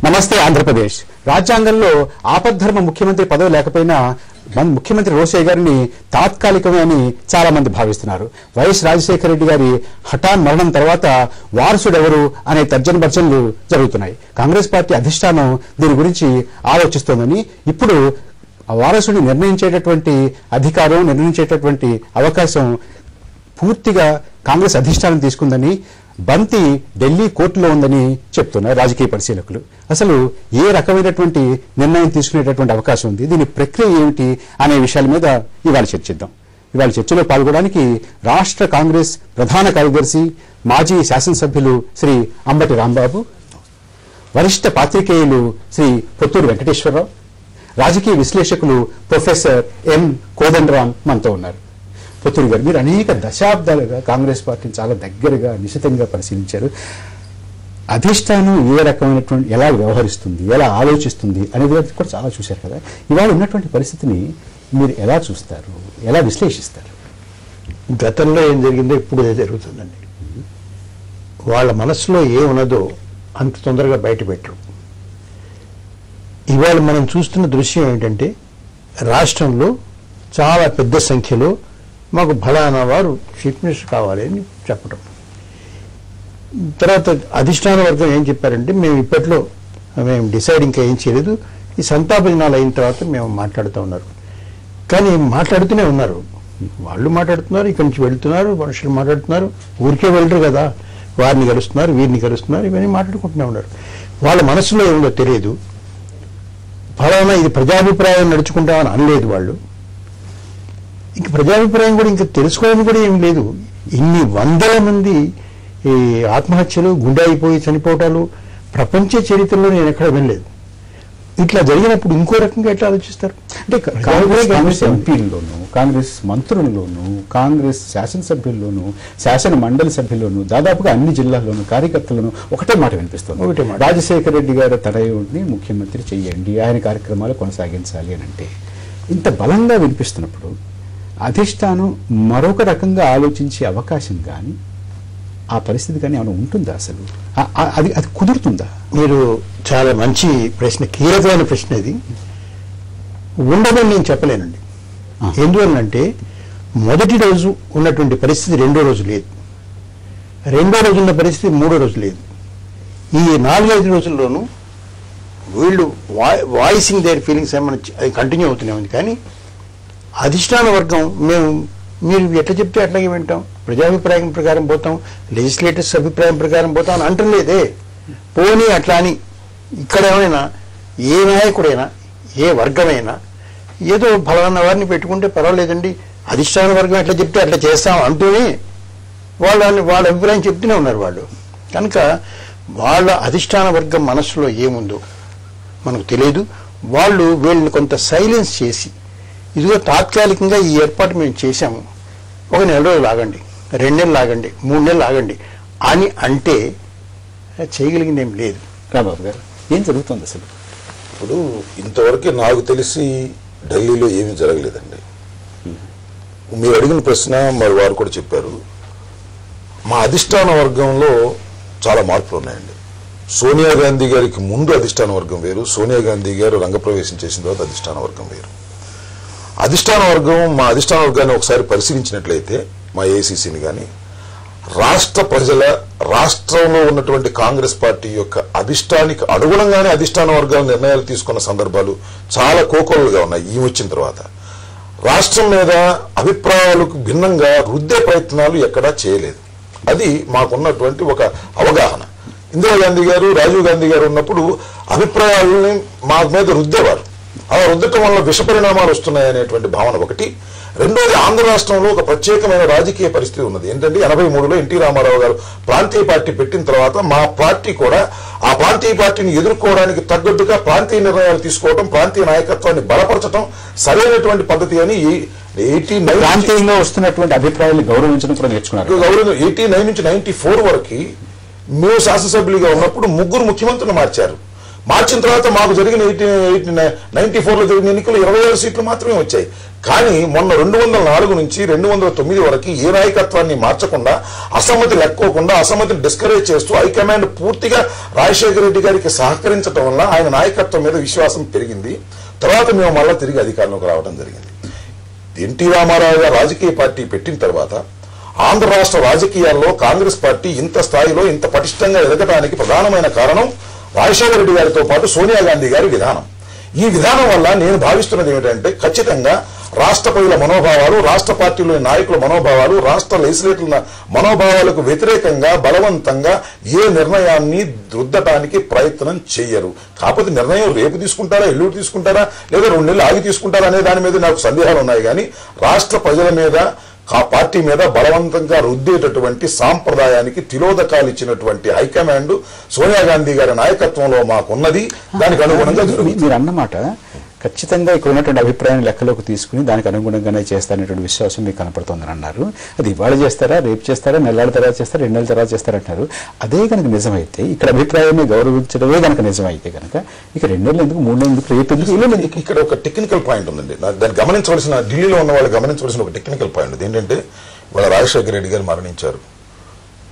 నమస్తే ఆంధ్రప్రదేశ్. రాజ్యాంగంలో ఆపద్ధర్మ ముఖ్యమంత్రి పదవి లేకపోయినా ముఖ్యమంత్రి రోసయ్య గారిని తాత్కాలికమే అని చాలా మంది భావిస్తున్నారు. వైఎస్ రాజశేఖర రెడ్డి గారి హఠాన్ మరణం తర్వాత వారసుడెవరు అనే తర్జన భర్జనలు జరుగుతున్నాయి. కాంగ్రెస్ పార్టీ అధిష్టానం దీని గురించి ఆలోచిస్తోందని, ఇప్పుడు వారసుడిని నిర్ణయించేటటువంటి అధికారం, నిర్ణయించేటటువంటి అవకాశం పూర్తిగా కాంగ్రెస్ అధిష్టానం తీసుకుందని, బంతి ఢిల్లీ కోర్టులో ఉందని చెప్తున్నారు రాజకీయ పరిశీలకులు. అసలు ఏ రకమైనటువంటి నిర్ణయం తీసుకునేటటువంటి అవకాశం ఉంది, దీని ప్రక్రియ ఏమిటి అనే విషయాల మీద ఇవాళ చర్చిద్దాం. ఇవాళ చర్చలో పాల్గొనడానికి రాష్ట్ర కాంగ్రెస్ ప్రధాన కార్యదర్శి, మాజీ శాసనసభ్యులు శ్రీ అంబటి రాంబాబు, వరిష్ఠ పాత్రికేయులు శ్రీ పొత్తూరు వెంకటేశ్వరరావు, రాజకీయ విశ్లేషకులు ప్రొఫెసర్ ఎం కోదండరాం మనతో ఉన్నారు. పొత్తూరు గారు, మీరు అనేక దశాబ్దాలుగా కాంగ్రెస్ పార్టీని చాలా దగ్గరగా నిశితంగా పరిశీలించారు. అధిష్టానం ఏ రకమైనటువంటి ఎలా వ్యవహరిస్తుంది, ఎలా ఆలోచిస్తుంది అనేది కూడా చాలా చూశారు కదా. ఇవాళ ఉన్నటువంటి పరిస్థితిని మీరు ఎలా చూస్తారు, ఎలా విశ్లేషిస్తారు? గతంలో ఏం జరిగిందో ఇప్పుడు అదే జరుగుతుందండి. వాళ్ళ మనసులో ఏమున్నదో అంత తొందరగా బయట పెట్టరు. ఇవాళ మనం చూస్తున్న దృశ్యం ఏంటంటే, రాష్ట్రంలో చాలా పెద్ద సంఖ్యలో మాకు ఫలానా వారు చీఫ్ మినిస్టర్ కావాలి అని చెప్పడం. తర్వాత అధిష్టాన వర్గం ఏం చెప్పారంటే, మేము ఇప్పట్లో మేము డిసైడ్ ఇంకా ఏం చేయలేదు, ఈ సంతాప దినాలు అయిన తర్వాత మేము మాట్లాడుతూ ఉన్నారు. కానీ మాట్లాడుతూనే ఉన్నారు, వాళ్ళు మాట్లాడుతున్నారు, ఇక్కడి నుంచి వెళ్తున్నారు, మనుషులు మాట్లాడుతున్నారు, ఊరికే వెళ్ళరు కదా, వారిని కలుస్తున్నారు, వీరిని కలుస్తున్నారు, ఇవన్నీ మాట్లాడుకుంటూనే ఉన్నారు. వాళ్ళ మనసులో ఏముందో తెలియదు. ఫలానా ఇది ప్రజాభిప్రాయం నడుచుకుంటామని అనలేదు వాళ్ళు. ఇంక ప్రజాభిప్రాయం కూడా ఇంకా తెలుసుకోవడం కూడా ఏం లేదు. ఇన్ని వందల మంది ఈ ఆత్మహత్యలు, గుండె అయిపోయి చనిపోవటాలు ప్రపంచ చరిత్రలో నేను ఎక్కడ వినలేదు. ఇట్లా జరిగినప్పుడు ఇంకో రకంగా ఎట్లా ఆలోచిస్తారు అంటే కాంగ్రెస్ ఎంపీల్లోనూ, కాంగ్రెస్ మంత్రుల్లోనూ, కాంగ్రెస్ శాసనసభ్యుల్లోనూ, శాసన మండలి సభ్యుల్లోనూ, దాదాపుగా అన్ని జిల్లాల్లోనూ కార్యకర్తలను ఒకటే మాట వినిపిస్తుంది. ఒకటే మాట, రాజశేఖర రెడ్డి గారి తనయుడిని ముఖ్యమంత్రి చెయ్యండి, ఆయన కార్యక్రమాలు కొనసాగించాలి అని. అంటే ఇంత బలంగా వినిపిస్తున్నప్పుడు అధిష్టానం మరొక రకంగా ఆలోచించే అవకాశం కానీ, ఆ పరిస్థితి కానీ ఏమైనా ఉంటుందా? అసలు అది కుదురుతుందా? మీరు చాలా మంచి ప్రశ్న, కీలకమైన ప్రశ్న ఇది. ఉండదని నేను చెప్పలేనండి. ఎందువల్లంటే, మొదటి రోజు ఉన్నటువంటి పరిస్థితి రెండో రోజు లేదు, రెండో రోజు ఉన్న పరిస్థితి మూడో రోజు లేదు. ఈ 4-5 రోజుల్లోనూ వీళ్ళు వాయిసింగ్ దేర్ ఫీలింగ్స్ ఏమైనా అది కంటిన్యూ అవుతూనే ఉంది. కానీ అధిష్టాన వర్గం మీరు ఎట్లా చెప్తే అట్లాగే వింటాం, ప్రజాభిప్రాయం ప్రకారం పోతాం, లెజిస్లేటర్స్ అభిప్రాయం ప్రకారం పోతాం అని అంటలేదే. పోనీ అట్లా అని ఇక్కడ ఏమైనా ఏ నాయకుడైనా, ఏ వర్గమైనా ఏదో ఫలానా వారిని పెట్టుకుంటే పర్వాలేదండి, అధిష్టాన వర్గం ఎట్లా చెప్తే అట్లా చేస్తాం అంటూనే వాళ్ళ అభిప్రాయం చెప్తూనే ఉన్నారు వాళ్ళు. కనుక వాళ్ళ అధిష్టాన వర్గం మనసులో ఏముందో మనకు తెలియదు. వాళ్ళు వీళ్ళని కొంత సైలెన్స్ చేసి, ఇదిగో తాత్కాలికంగా ఈ ఏర్పాటు మేము చేశాము, ఒక 1 నెల రోజులు ఆగండి, 2 నెలలు ఆగండి, 3 నెలలు ఆగండి అని అంటే చేయగలిగింది ఏం లేదు. రాబాబు గారు, ఏం జరుగుతుంది అసలు? ఇప్పుడు ఇంతవరకు నాకు తెలిసి ఢిల్లీలో ఏమీ జరగలేదండి. మీరు అడిగిన ప్రశ్న మరి వారు కూడా చెప్పారు. మా అధిష్టాన వర్గంలో చాలా మార్పులు ఉన్నాయండి. సోనియా గాంధీ గారికి ముందు అధిష్టాన వర్గం వేరు, సోనియా గాంధీ గారు రంగప్రవేశం చేసిన తర్వాత అధిష్టాన వర్గం వేరు. అధిష్టాన వర్గం, మా అధిష్టాన వర్గాన్ని ఒకసారి పరిశీలించినట్లయితే, మా ఏఐసీసీని కానీ, రాష్ట్ర ప్రజల, రాష్ట్రంలో ఉన్నటువంటి కాంగ్రెస్ పార్టీ యొక్క అభిష్టానికి అనుగుణంగానే అధిష్టాన వర్గాలు నిర్ణయాలు తీసుకున్న సందర్భాలు చాలా కోకొల్లలుగా ఉన్నాయి. ఈ వచ్చిన తర్వాత రాష్ట్రం మీద అభిప్రాయాలకు భిన్నంగా రుద్దే ప్రయత్నాలు ఎక్కడా చేయలేదు. అది మాకున్నటువంటి ఒక అవగాహన. ఇందిరాగాంధీ గారు, రాజీవ్ గాంధీ గారు ఉన్నప్పుడు అభిప్రాయాలని మా మీద రుద్దేవారు. అలా రుద్దటం వల్ల విషపరిణామాలు వస్తున్నాయనేటువంటి భావన ఒకటి. రెండోది, ఆంధ్ర రాష్ట్రంలో ఒక ప్రత్యేకమైన రాజకీయ పరిస్థితి ఉన్నది. ఏంటంటే 83లో ఎన్టీ రామారావు గారు ప్రాంతీయ పార్టీ పెట్టిన తర్వాత మా పార్టీ కూడా ఆ ప్రాంతీయ పార్టీని ఎదుర్కోవడానికి తగ్గట్టుగా ప్రాంతీయ నిర్ణయాలు తీసుకోవడం, ప్రాంతీయ నాయకత్వాన్ని బలపరచడం సరైనటువంటి పద్ధతి అని 89 ప్రాంతీయంగా వస్తున్నటువంటి అభిప్రాయాన్ని గౌరవించడం కూడా నేర్చుకున్నారు. 89 నుంచి 94 వరకు మేము శాసనసభ్యులుగా ఉన్నప్పుడు 3 ముఖ్యమంత్రులు మార్చారు. మార్చిన తర్వాత మాకు జరిగిన 94లో జరిగిన ఎన్నికలు 27 సీట్లు మాత్రమే వచ్చాయి. కానీ మొన్న 204 నుంచి 209 వరకు ఏ నాయకత్వాన్ని మార్చకుండా, అసమ్మతి లెక్కోకుండా, అసమ్మతిని డిస్కరేజ్ చేస్తూ హైకమాండ్ పూర్తిగా రాజశేఖర రెడ్డి గారికి సహకరించడం వల్ల ఆయన నాయకత్వం మీద విశ్వాసం పెరిగింది. తర్వాత మేము మళ్ళా తిరిగి అధికారంలోకి రావడం జరిగింది. ఎన్టీ రామారావు గారు రాజకీయ పార్టీ పెట్టిన తర్వాత ఆంధ్ర రాష్ట్ర రాజకీయాల్లో కాంగ్రెస్ పార్టీ ఇంత స్థాయిలో ఇంత పటిష్టంగా ఎదగడానికి ప్రధానమైన కారణం రాజశేఖర రెడ్డి గారితో పాటు సోనియా గాంధీ గారి విధానం. ఈ విధానం వల్ల నేను భావిస్తున్నది ఏమిటంటే, ఖచ్చితంగా రాష్ట్ర ప్రజల మనోభావాలు, రాష్ట్ర పార్టీలోని నాయకుల మనోభావాలు, రాష్ట్ర లెజిస్లేటర్ల మనోభావాలకు వ్యతిరేకంగా బలవంతంగా ఏ నిర్ణయాన్ని రుద్దటానికి ప్రయత్నం చేయరు. కాకపోతే నిర్ణయం రేపు తీసుకుంటారా, ఎల్లుండి తీసుకుంటారా, లేదా 2 నెలలు ఆగి తీసుకుంటారా అనే దాని మీద నాకు సందేహాలు ఉన్నాయి. కానీ రాష్ట్ర ప్రజల మీద, పార్టీ మీద బలవంతంగా రుద్దేటటువంటి సాంప్రదాయానికి తిలోదకాలు ఇచ్చినటువంటి హైకమాండ్ సోనియా గాంధీ గారి నాయకత్వంలో మాకున్నది. దానికి అనుగుణంగా మీరు అన్నమాట ఖచ్చితంగా ఇక్కడ ఉన్నటువంటి అభిప్రాయాన్ని లెక్కలోకి తీసుకుని దానికి అనుగుణంగానే చేస్తారనేటువంటి విశ్వాసం మీకు కనపడుతుందని అన్నారు. అది ఇవాళ చేస్తారా, రేపు చేస్తారా, నెలల తర్వాత చేస్తారా, 2 నెలల తర్వాత చేస్తారంటున్నారు. అదే కనుక నిజమైతే, ఇక్కడ అభిప్రాయాన్ని గౌరవించడమే కనుక నిజమైతే కనుక ఇక 2 నెలలు ఎందుకు, 3 నెలలు ఎందుకు, రేపు ఎందుకు? ఇక్కడ ఒక టెక్నికల్ పాయింట్ ఉందండి. దాన్ని గమనించవలసిన, ఢిల్లీలో ఉన్న వాళ్ళు గమనించవలసిన ఒక టెక్నికల్ పాయింట్ ఉంది. ఏంటంటే వాళ్ళ రాజశేఖర రెడ్డి గారు మరణించారు.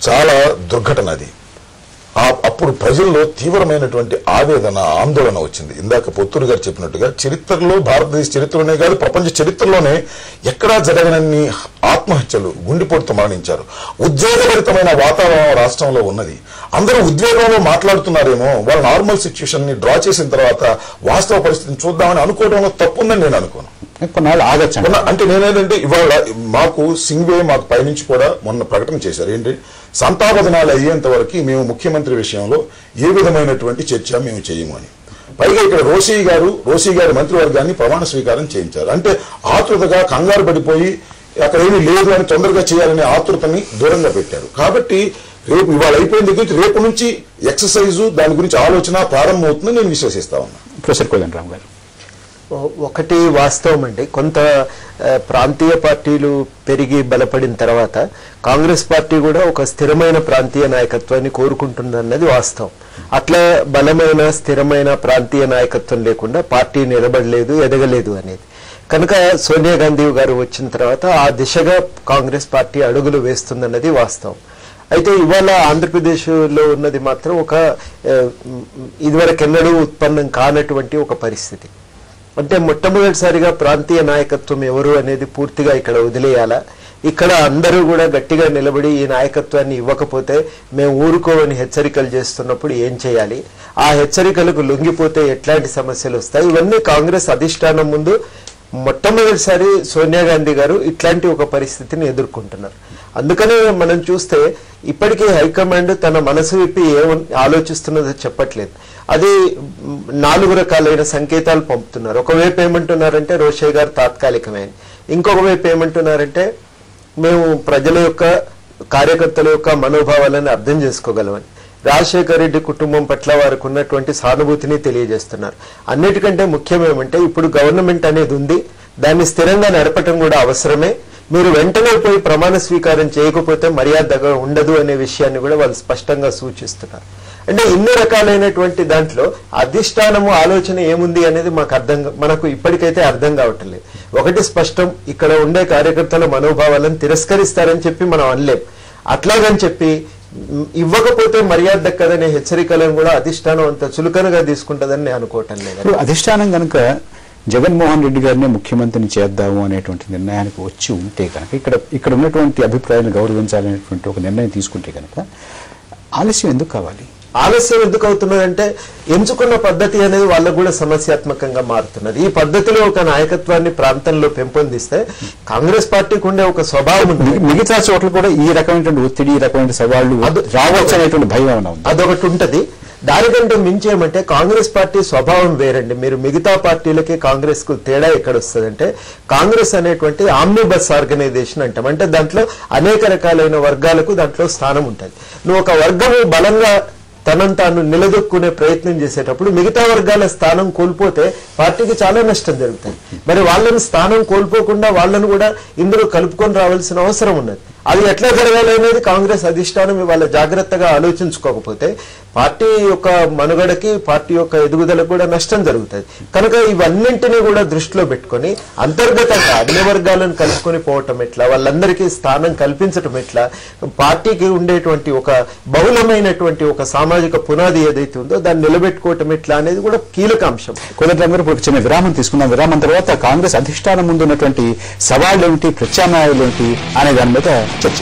చాలా దుర్ఘటన అది. అప్పుడు ప్రజల్లో తీవ్రమైనటువంటి ఆవేదన, ఆందోళన వచ్చింది. ఇందాక పొత్తూరు గారు చెప్పినట్టుగా చరిత్రలో, భారతదేశ చరిత్రలోనే కాదు ప్రపంచ చరిత్రలోనే ఎక్కడా జరగనన్ని ఆత్మహత్యలు, గుండెపోటుతో మరణించారు. ఉద్వేగభరితమైన వాతావరణం రాష్ట్రంలో ఉన్నది. అందరూ ఉద్వేగంలో మాట్లాడుతున్నారేమో, వాళ్ళ నార్మల్ సిచ్యువేషన్ ని డ్రా చేసిన తర్వాత వాస్తవ పరిస్థితిని చూద్దామని అనుకోవడంలో తప్పుందని నేను అనుకోను. అంటే నేనేంటంటే ఇవాళ మాకు సింగ్వే మాకు పైనుంచి కూడా మొన్న ప్రకటన చేశారు. ఏంటి, సంతాపదనాలు అయ్యేంత వరకు మేము ముఖ్యమంత్రి విషయంలో ఏ విధమైనటువంటి చర్చ మేము చేయము అని. పైగా ఇక్కడ రోషి గారి మంత్రివర్గాన్ని ప్రమాణ స్వీకారం చేయించారు. అంటే ఆతృతగా కంగారు పడిపోయి అక్కడ ఏమీ లేదు అని తొందరగా చేయాలనే ఆతృతని దూరంగా పెట్టారు. కాబట్టి రేపు ఇవాళ అయిపోయిన దగ్గర నుంచి రేపు నుంచి ఎక్సర్సైజు, దాని గురించి ఆలోచన ప్రారంభమవుతుందని నేను విశ్వసిస్తా ఉన్నా. ప్రొఫెసర్ కోదండరామ్ గారు, ఒకటి వాస్తవం అండి, కొంత ప్రాంతీయ పార్టీలు పెరిగి బలపడిన తర్వాత కాంగ్రెస్ పార్టీ కూడా ఒక స్థిరమైన ప్రాంతీయ నాయకత్వాన్ని కోరుకుంటుందన్నది వాస్తవం. అట్లా బలమైన స్థిరమైన ప్రాంతీయ నాయకత్వం లేకుండా పార్టీ నిలబడలేదు, ఎదగలేదు అనేది. కనుక సోనియా గాంధీ గారు వచ్చిన తర్వాత ఆ దిశగా కాంగ్రెస్ పార్టీ అడుగులు వేస్తుందన్నది వాస్తవం. అయితే ఇవాళ ఆంధ్రప్రదేశ్లో ఉన్నది మాత్రం ఒక ఇదివరకెన్నడూ ఉత్పన్నం కానటువంటి ఒక పరిస్థితి. అంటే మొట్టమొదటిసారిగా ప్రాంతీయ నాయకత్వం ఎవరు అనేది పూర్తిగా ఇక్కడ వదిలేయాలా, ఇక్కడ అందరూ కూడా గట్టిగా నిలబడి ఈ నాయకత్వాన్ని ఇవ్వకపోతే మేము ఊరుకోవని హెచ్చరికలు చేస్తున్నప్పుడు ఏం చేయాలి, ఆ హెచ్చరికలకు లొంగిపోతే ఎట్లాంటి సమస్యలు వస్తాయి, ఇవన్నీ కాంగ్రెస్ అధిష్టానం ముందు మొట్టమొదటిసారి సోనియా గాంధీ గారు ఇట్లాంటి ఒక పరిస్థితిని ఎదుర్కొంటున్నారు. అందుకనే మనం చూస్తే ఇప్పటికీ హైకమాండ్ తన మనసు విప్పి ఆలోచిస్తున్నదో చెప్పట్లేదు. అది 4 రకాలైన సంకేతాలు పంపుతున్నారు. ఒకవైపు ఏమంటున్నారంటే రోషే గారు తాత్కాలికమే, ఇంకొక వైపు ఏమంటున్నారంటే మేము ప్రజల యొక్క, కార్యకర్తల యొక్క మనోభావాలను అర్థం చేసుకోగలమని. రాజశేఖర రెడ్డి కుటుంబం పట్ల వారికి ఉన్నటువంటి సానుభూతిని తెలియజేస్తున్నారు. అన్నిటికంటే ముఖ్యం ఏమంటే ఇప్పుడు గవర్నమెంట్ అనేది ఉంది, దాన్ని స్థిరంగా నడపటం కూడా అవసరమే, మీరు వెంటనే పోయి ప్రమాణ స్వీకారం చేయకపోతే మర్యాదగా ఉండదు అనే విషయాన్ని కూడా వాళ్ళు స్పష్టంగా సూచిస్తున్నారు. అంటే ఇన్ని రకాలైనటువంటి దాంట్లో అధిష్టానము ఆలోచన ఏముంది అనేది మనకు ఇప్పటికైతే అర్థం కావట్లేదు. ఒకటి స్పష్టం, ఇక్కడ ఉండే కార్యకర్తల మనోభావాలను తిరస్కరిస్తారని చెప్పి మనం అనలేం. అట్లాగని చెప్పి ఇవ్వకపోతే మర్యాద దక్కదనే హెచ్చరికలను కూడా అధిష్టానం అంత చులకనగా తీసుకుంటుందని నేను అనుకోవటం లేదు. అధిష్టానం కనుక జగన్మోహన్ రెడ్డి గారిని ముఖ్యమంత్రిని చేద్దాము అనేటువంటి నిర్ణయానికి వచ్చి ఉంటే కనుక, ఇక్కడ ఉన్నటువంటి అభిప్రాయాలను గౌరవించాలనేటువంటి ఒక నిర్ణయం తీసుకుంటే కనుక ఆలస్యం ఎందుకు కావాలి? ఆలస్యం ఎందుకు అవుతున్నదంటే ఎంచుకున్న పద్ధతి అనేది వాళ్ళకు కూడా సమస్యాత్మకంగా మారుతున్నది. ఈ పద్ధతిలో ఒక నాయకత్వాన్ని ప్రాంతంలో పెంపొందిస్తే కాంగ్రెస్ పార్టీకి ఉండే ఒక స్వభావం ఉంది. మిగతా చోట్ల కూడా ఈ రకమైనటువంటి ఒత్తిడి, ఈ రకమైన సవాళ్లు రావచ్చు అనేటువంటి భయం అదొకటి ఉంటది. దానికంటే మించేమంటే కాంగ్రెస్ పార్టీ స్వభావం వేరండి. మీరు మిగతా పార్టీలకి కాంగ్రెస్ కు తేడా ఎక్కడ వస్తుందంటే, కాంగ్రెస్ అనేటువంటి ఆమ్నిబస్ ఆర్గనైజేషన్ అంటాం. అంటే దాంట్లో అనేక రకాలైన వర్గాలకు దాంట్లో స్థానం ఉంటుంది. నువ్వు ఒక వర్గము బలంగా తనను తాను నిలదొక్కునే ప్రయత్నం చేసేటప్పుడు మిగతా వర్గాల స్థానం కోల్పోతే పార్టీకి చాలా నష్టం జరుగుతుంది. మరి వాళ్ళని స్థానం కోల్పోకుండా వాళ్ళను కూడా ఇందులో కలుపుకొని రావాల్సిన అవసరం ఉన్నది. అది ఎట్లా జరగాలి అనేది కాంగ్రెస్ అధిష్టానం ఇవాళ జాగ్రత్తగా ఆలోచించుకోకపోతే పార్టీ యొక్క మనుగడకి పార్టీ యొక్క ఎదుగుదలకు కూడా నష్టం జరుగుతుంది. కనుక ఇవన్నింటినీ కూడా దృష్టిలో పెట్టుకొని అంతర్గతంగా అన్ని వర్గాలను కలుసుకొని పోవటం ఎట్లా, వాళ్ళందరికీ స్థానం కల్పించటం ఎట్లా, పార్టీకి ఉండేటువంటి ఒక బహుళమైనటువంటి ఒక సామాజిక పునాది ఏదైతే ఉందో దాన్ని నిలబెట్టుకోవటం ఎట్లా అనేది కూడా కీలక అంశం. కోదండరామ్ గారు చిన్న విరామం తీసుకుందాం. విరామం తర్వాత కాంగ్రెస్ అధిష్టానం ముందు ఉన్నటువంటి సవాళ్లు ఏమిటి, ప్రత్యామ్నాయాలు ఏమిటి అనే దాని మీద చర్చ.